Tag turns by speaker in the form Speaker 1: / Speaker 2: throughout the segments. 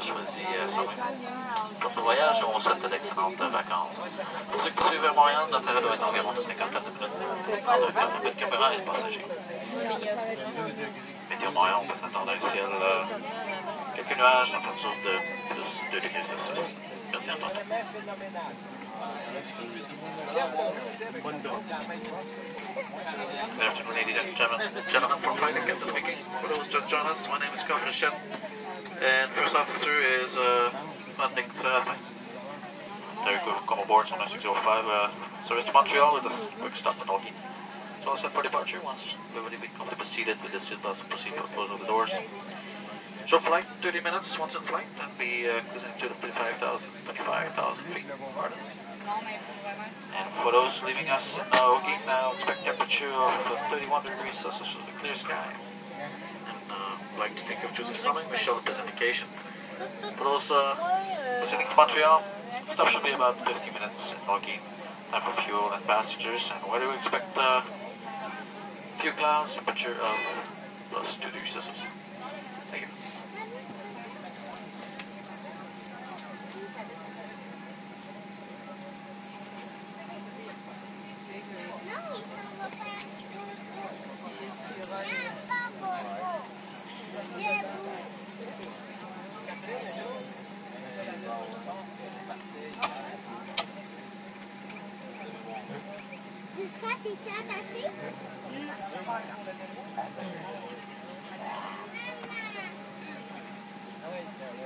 Speaker 1: choisi ça même. Pour le voyage, on vous souhaite d'excellentes vacances. Pour ceux qui suivent vers Montréal, notre arrêt doit être environ de 50 minutes. En deux cas, notre caméra et le passager. Météo Montréal, on peut s'attendre à un ciel, quelques nuages, température de plus 2 degrés Celsius. Merci Antoine. Good afternoon, ladies and gentlemen. From Flight Captain speaking. For those just joined us, my name is Captain Shen, and first officer is landing Serafin. Very good. Come aboard on 605. Service to Montreal with a quick stop in Oki. So all set for departure. Once everybody be comfortably seated with the seatbelts and proceed for the close of the doors. Short flight, 30 minutes once in flight, and be cruising to the 25,000 feet. Pardon. And for those leaving us in Oki now, expect temperature of 31 degrees Celsius with a clear sky. And like to think of choosing something, we show this indication. For those listening to Montreal, stop should be about 50 minutes in Oki. Time for fuel and passengers, and where do we expect few clouds, temperature of plus 2 degrees Celsius. Thank you.
Speaker 2: Jusqu'à t'es attaché?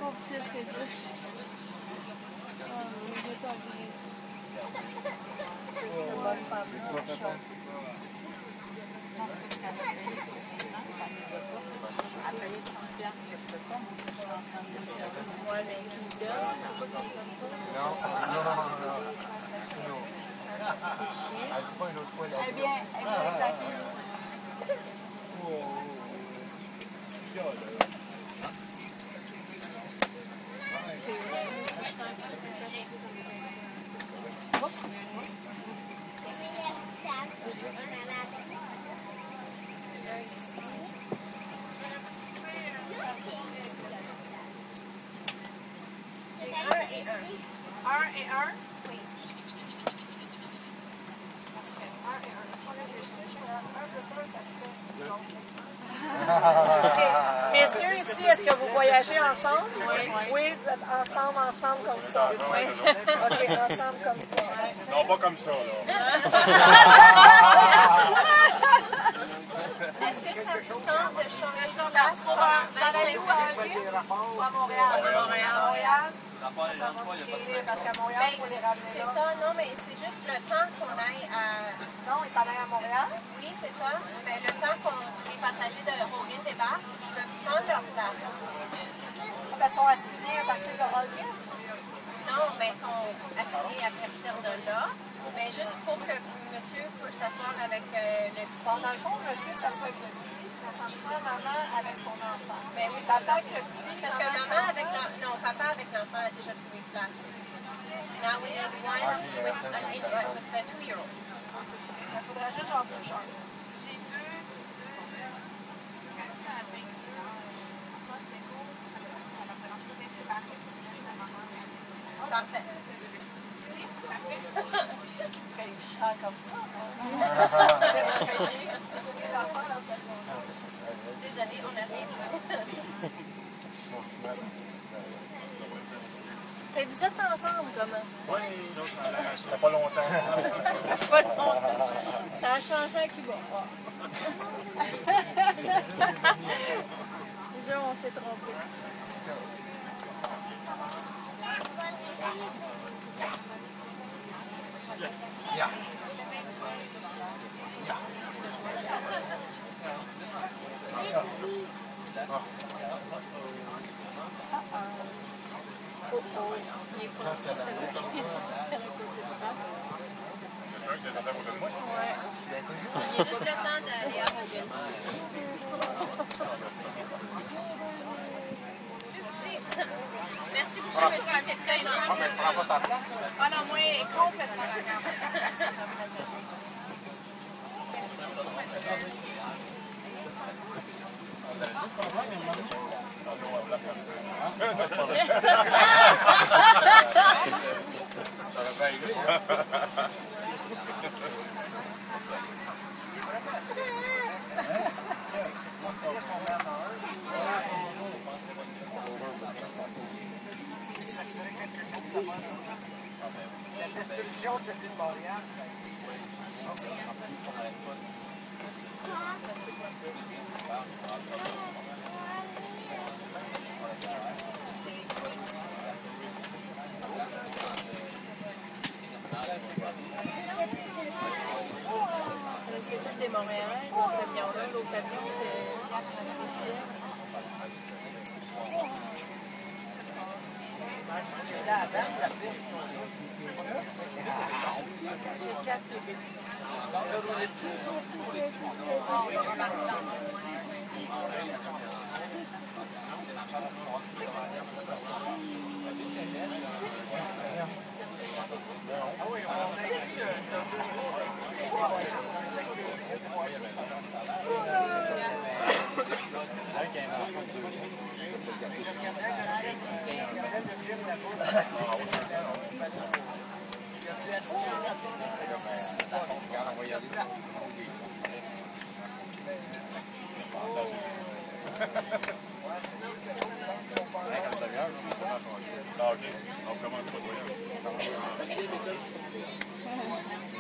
Speaker 2: Oh, c'est fait deux. Oh, je vais pas oublier. Ça va faire beaucoup chaud. Ouais, mais qui donne? Non. Eh bien, ça c'est vrai. J'ai 1 et 1. 1 et 1? Oui. 1 et 1. Est-ce qu'on réfléchit? Je peux 1 plus 1, ça fait. Okay. Messieurs, ici, est-ce que vous voyagez ensemble? Oui. Oui, vous êtes ensemble comme ça. Oui. OK, ensemble comme ça.
Speaker 3: Non, pas comme ça, là.
Speaker 2: Est-ce que ça vous tente de changer de place? Vous allez où à Ville ou à Montréal? À Montréal. Parce qu'à Montréal, il faut les ramener. C'est ça, non, mais c'est juste le temps qu'on aille à. Non, ils s'en aillent à Montréal? Oui, c'est ça. Mais le temps qu'on les passagers de Hogan débarquent, ils peuvent prendre leur place. Ah, ils sont assignés à partir de Hogan? Non, mais ils sont assignés à partir de là. Mais juste pour que monsieur puisse s'asseoir avec le petit. Bon, dans le fond, monsieur s'assoit avec le petit. Maman avec son enfant. Ben oui, ça fait avec le petit. Parce que maman avec non, papa avec l'enfant a déjà trouvé une place. Now we need one with the 2-year-old. Il faudrait juste en bouger un. J'ai deux. Parfait. Si, parfait. Il chante comme ça. Désolée, on a rien dit. Fait que vous êtes ensemble comment?
Speaker 3: Oui, c'est ça, ça fait pas longtemps.
Speaker 2: Pas longtemps. Ça a changé à Cuba. Déjà, on s'est trompé.
Speaker 3: Yeah.
Speaker 2: Il est parti, c'est vrai. Il est à côté de place. Ouais. Il est juste le temps d'aller à Hogan. Merci beaucoup, monsieur. C'est très gentil. Ah non, moi, elle est complètement d'accord. Merci beaucoup, monsieur.
Speaker 3: La destruction de celui de Montréal, ça a été...
Speaker 2: C'est tous des Montréalais, ce camion-là, l'autre camion, c'est... J'ai 4 bébés.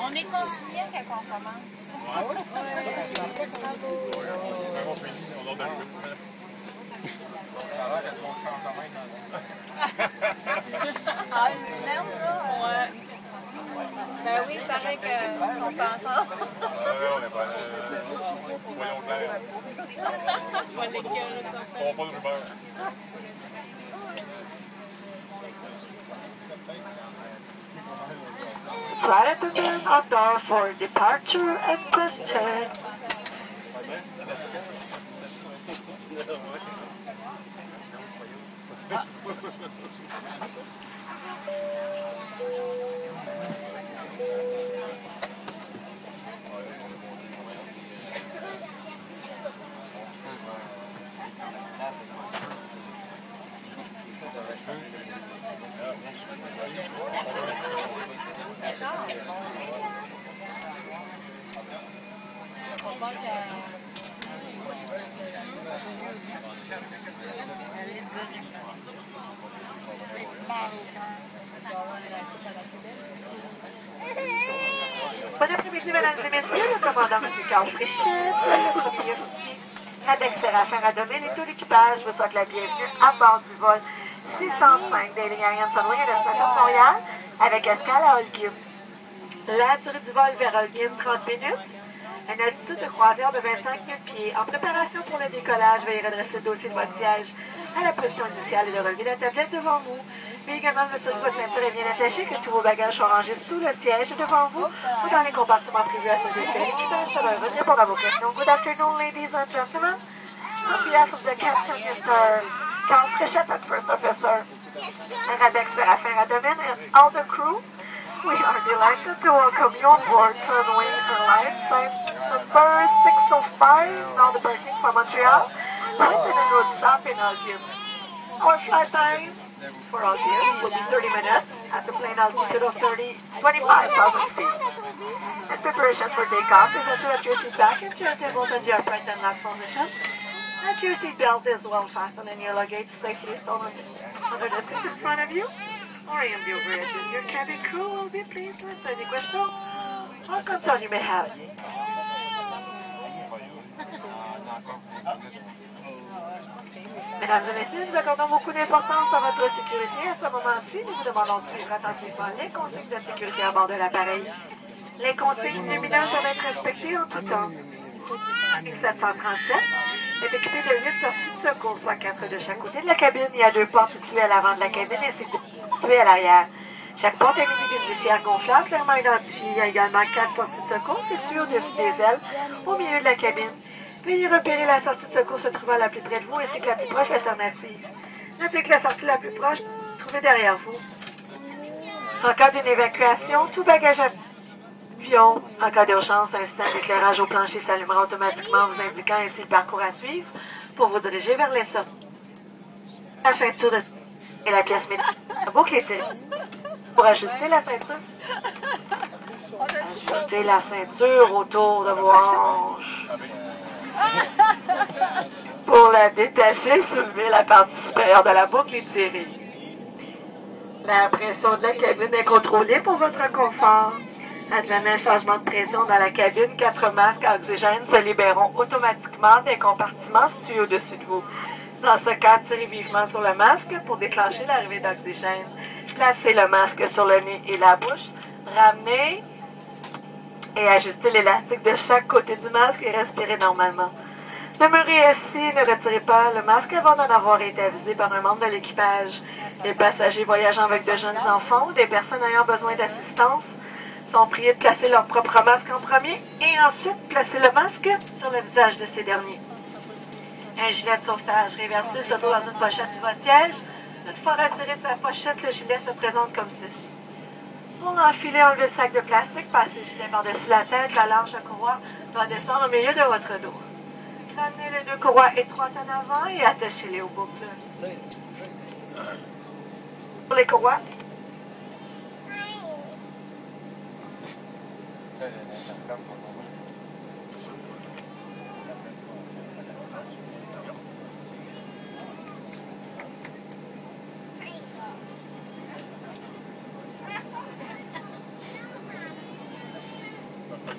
Speaker 2: On est consigné quand on commence.
Speaker 3: Ah oui?
Speaker 2: Ah, une semaine, là? Ouais. Ben oui, il paraît qu'ils sont pas ensemble.
Speaker 3: On n'est pas... Soyons clairs.
Speaker 2: Je vais l'écœurer ça.
Speaker 3: On va pas de rumeurs.
Speaker 4: Flight attendant outdoor for departure and question. Bon après-midi, mesdames et messieurs, le commandant M. Carl Fréchette, le premier officier Radex Séraphin Radomine et tout l'équipage vous souhaite la bienvenue à bord du vol 605 des lignes aériennes Sunwing à destination de Montréal avec escale à Holguin. La durée du vol vers Holguin, 30 minutes. Une altitude de croisière de 25 000 pieds. En préparation pour le décollage, veuillez redresser le dossier de votre siège à la position initiale et de relever la tablette devant vous. Mais également, monsieur, que votre ceinture est bien attachée, que tous vos bagages sont rangés sous le siège devant vous ou dans les compartiments privés à ce effet. L'équipage sera heureux de répondre à vos questions. Good afternoon, ladies and gentlemen. On behalf of the captain, Mr. Carl Fréchette and First Officer Radex Séraphin Radomine and all the crew, we are delighted to welcome you on board Sunwing Airlines flight number 605, now departing from Montreal, with an en route stop in Holguin. Our flight time for Holguin will be 30 minutes at the plane altitude of 25,000 feet. And preparations for takeoff is to at your seat back and chair tables at your upright and locked position. And your seat belt is well fastened and your luggage safely stored under the seat in front of you. Or in the overhead, your cabin crew will be pleased to answer any questions or concern you may have. Mesdames et messieurs, nous accordons beaucoup d'importance à votre sécurité. À ce moment-ci, nous vous demandons de suivre attentivement les consignes de sécurité à bord de l'appareil. Les consignes lumineuses doivent être respectées en tout temps. Boeing 737 est équipé de 8 sorties de secours, soit 4 de chaque côté de la cabine. Il y a 2 portes situées à l'avant de la cabine et situées à l'arrière. Chaque porte est munie d'une visière gonflable clairement identifiée. Il y a également 4 sorties de secours situées au-dessus des ailes, au milieu de la cabine. Veuillez repérer la sortie de secours se trouvant la plus près de vous ainsi que la plus proche alternative. Notez que la sortie la plus proche se trouvait derrière vous. En cas d'une évacuation, tout bagage avion, en cas d'urgence, un système d'éclairage au plancher s'allumera automatiquement, vous indiquant ainsi le parcours à suivre pour vous diriger vers les sorties. La ceinture et la pièce métallique. La boucle est tirée. Pour ajuster la ceinture. Ajustez la ceinture autour de vos hanches. Pour la détacher, soulevez la partie supérieure de la boucle et tirez. La pression de la cabine est contrôlée pour votre confort. Advenant un changement de pression dans la cabine, 4 masques à oxygène se libéreront automatiquement des compartiments situés au-dessus de vous. Dans ce cas, tirez vivement sur le masque pour déclencher l'arrivée d'oxygène. Placez le masque sur le nez et la bouche. Ramenez et ajustez l'élastique de chaque côté du masque et respirez normalement. Demeurez assis, ne retirez pas le masque avant d'en avoir été avisé par un membre de l'équipage. Les passagers voyageant avec de jeunes enfants ou des personnes ayant besoin d'assistance sont priés de placer leur propre masque en premier et ensuite placer le masque sur le visage de ces derniers. Un gilet de sauvetage réversible se trouve dans une pochette sur votre siège. Une fois retiré de sa pochette, le gilet se présente comme ceci. Pour l'enfiler, enlevez le sac de plastique, passez le gilet par-dessus la tête. La large courroie doit descendre au milieu de votre dos. Ramenez les 2 courroies étroites en avant et attachez-les aux boucles. Pour les courroies,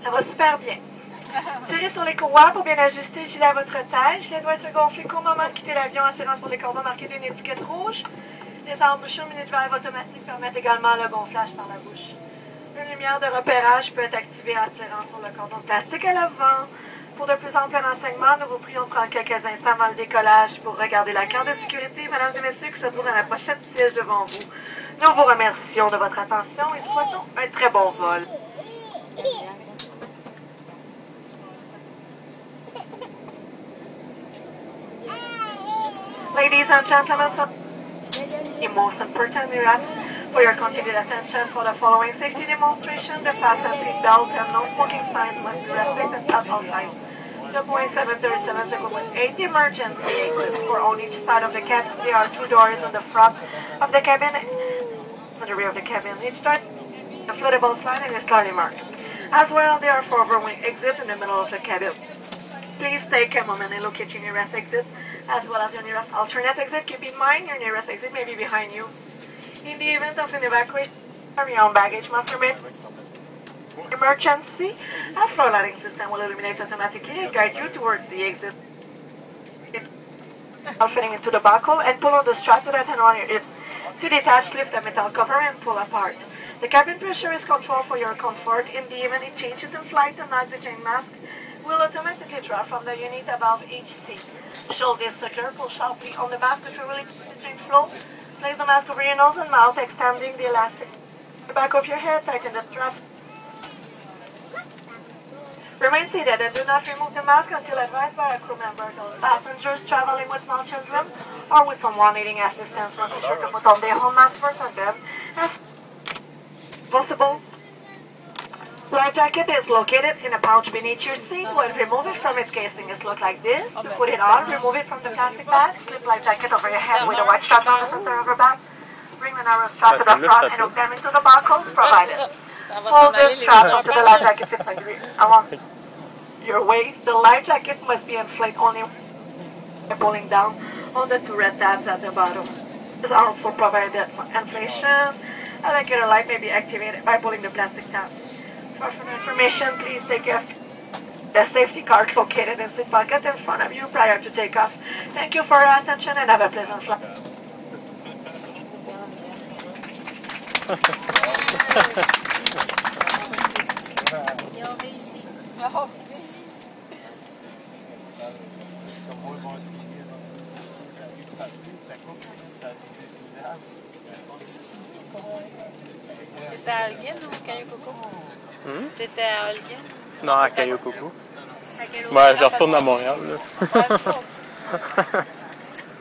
Speaker 4: ça va super bien. Tirez sur les courroies pour bien ajuster le gilet à votre taille. Le gilet doit être gonflé qu'au moment de quitter l'avion en tirant sur les cordons marqués d'une étiquette rouge. Les embouchures mini-valves automatiques permettent également le gonflage par la bouche. Une lumière de repérage peut être activée en tirant sur le cordon de plastique à l'avant. Pour de plus amples renseignements, nous vous prions de prendre quelques instants avant le décollage pour regarder la carte de sécurité, mesdames et messieurs, qui se trouve dans la pochette du siège devant vous. Nous vous remercions de votre attention et souhaitons un très bon vol. Ladies and gentlemen, the most important we ask for your continued attention for the following safety demonstration. The fasten seat belt and no smoking signs must be respected at all times. The Boeing 737 is equipped with 8 emergency exits for on each side of the cabin. There are 2 doors in the front of the cabin and the rear of the cabin. Each door a floatable slide and is clearly marked. As well, there are 4 overwing exits in the middle of the cabin. Please take a moment and locate your nearest exit, as well as your nearest alternate exit. Keep in mind, your nearest exit may be behind you. In the event of an evacuation, your own baggage must remain. Emergency, a floor lighting system will illuminate automatically and guide you towards the exit. Fitting into the buckle and pull on the strap to tighten on your hips. To detach, lift the metal cover and pull apart. The cabin pressure is controlled for your comfort. In the event it changes in flight, an oxygen mask will automatically drop from the unit above each seat. Shoulder is secure, pull sharply on the mask which will release the oxygen flow. Place the mask over your nose and mouth, extending the elastic. The back of your head, tighten the straps. Remain seated and do not remove the mask until advised by a crew member. Those passengers traveling with small children or with someone needing assistance must be sure to put on their home mask first and then, as possible. Life jacket is located in a pouch beneath your seat. When remove it from its casing, it looks like this. To put it on, remove it from the plastic bag. Slip life jacket over your head with a white strap down the center of your back. Bring the narrow strap to the front and hook them into the buckles provided. Hold the strap onto the life jacket fits along your waist. The life jacket must be inflated only by pulling down on the 2 red tabs at the bottom. This also provided for inflation. A regular light may be activated by pulling the plastic tab. For further information, please take the safety card located in the seat pocket in front of you prior to takeoff. Thank you for your attention and have a pleasant flight.
Speaker 2: Ils ont réussi.
Speaker 5: T'étais à Holguin ou Cayo Coco? T'étais à Holguin?
Speaker 6: Non, à Cayo Coco.
Speaker 5: Ouais,
Speaker 6: je retourne à Montréal.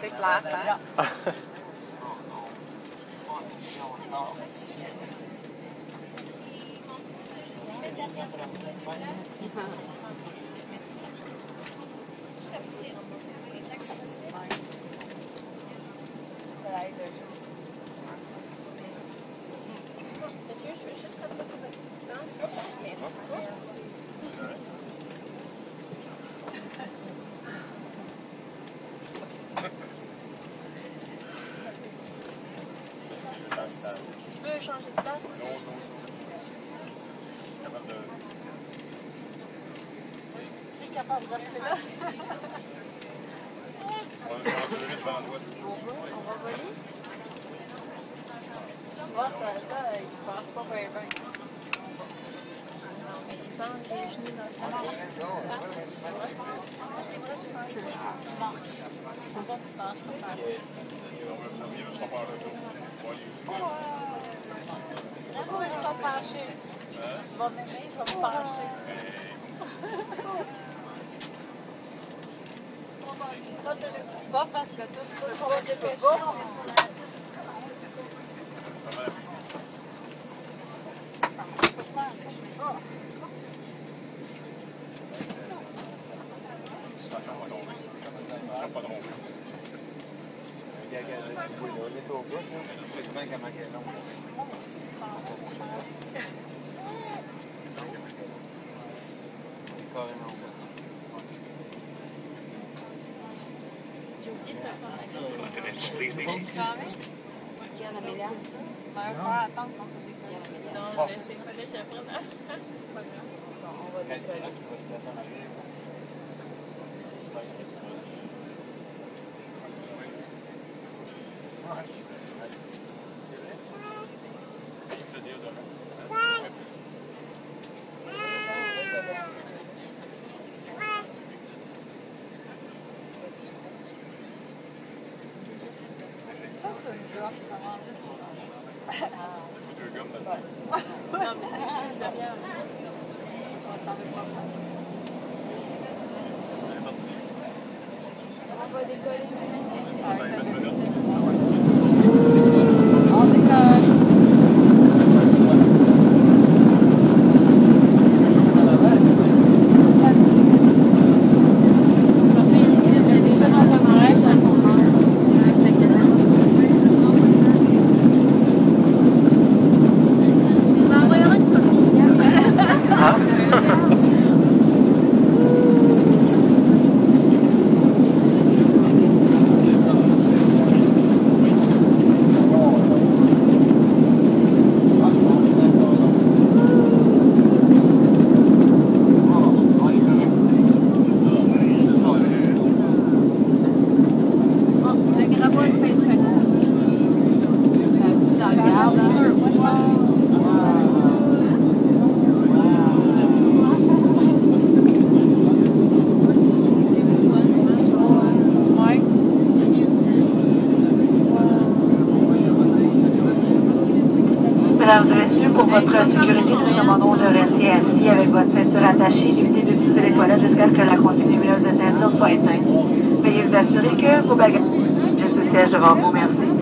Speaker 5: C'est plate, hein?
Speaker 2: veux juste te passer votre danse. Merci beaucoup. Tu peux changer de place?
Speaker 5: Tu es capable de rester là?
Speaker 3: On va
Speaker 5: voler? Moi, ça, là, il pense pas bien.
Speaker 2: Il bande les genoux dans le fond. C'est vrai, tu penses?
Speaker 5: Pourquoi tu penses pas faire Bravo, je vais pas pencher. Tu vas m'aimer, je vais me pencher. Pas parce que toi, tu peux pas te dépêcher.
Speaker 3: Il est au bout, je sais comment elle est longue. Carrément au bout.
Speaker 5: J'ai oublié de te faire
Speaker 1: Please, please.
Speaker 2: Il y en a Amélia.
Speaker 5: il va falloir attendre qu'on se décolle.
Speaker 2: Non, mais c'est pas déjà prendre.
Speaker 5: Pas grave.
Speaker 3: On va décoller. Il va se placer en arrière.
Speaker 2: Non, mais c'est juste de bien. On va décoller.
Speaker 5: On décolle.
Speaker 4: Mesdames et messieurs, pour votre sécurité, nous vous demandons de rester assis avec votre ceinture attachée, d'éviter d'utiliser les toilettes jusqu'à ce que la consigne lumineuse de ceinture soit éteinte. Veuillez vous assurer que vos bagages sont au siège devant vous. Merci.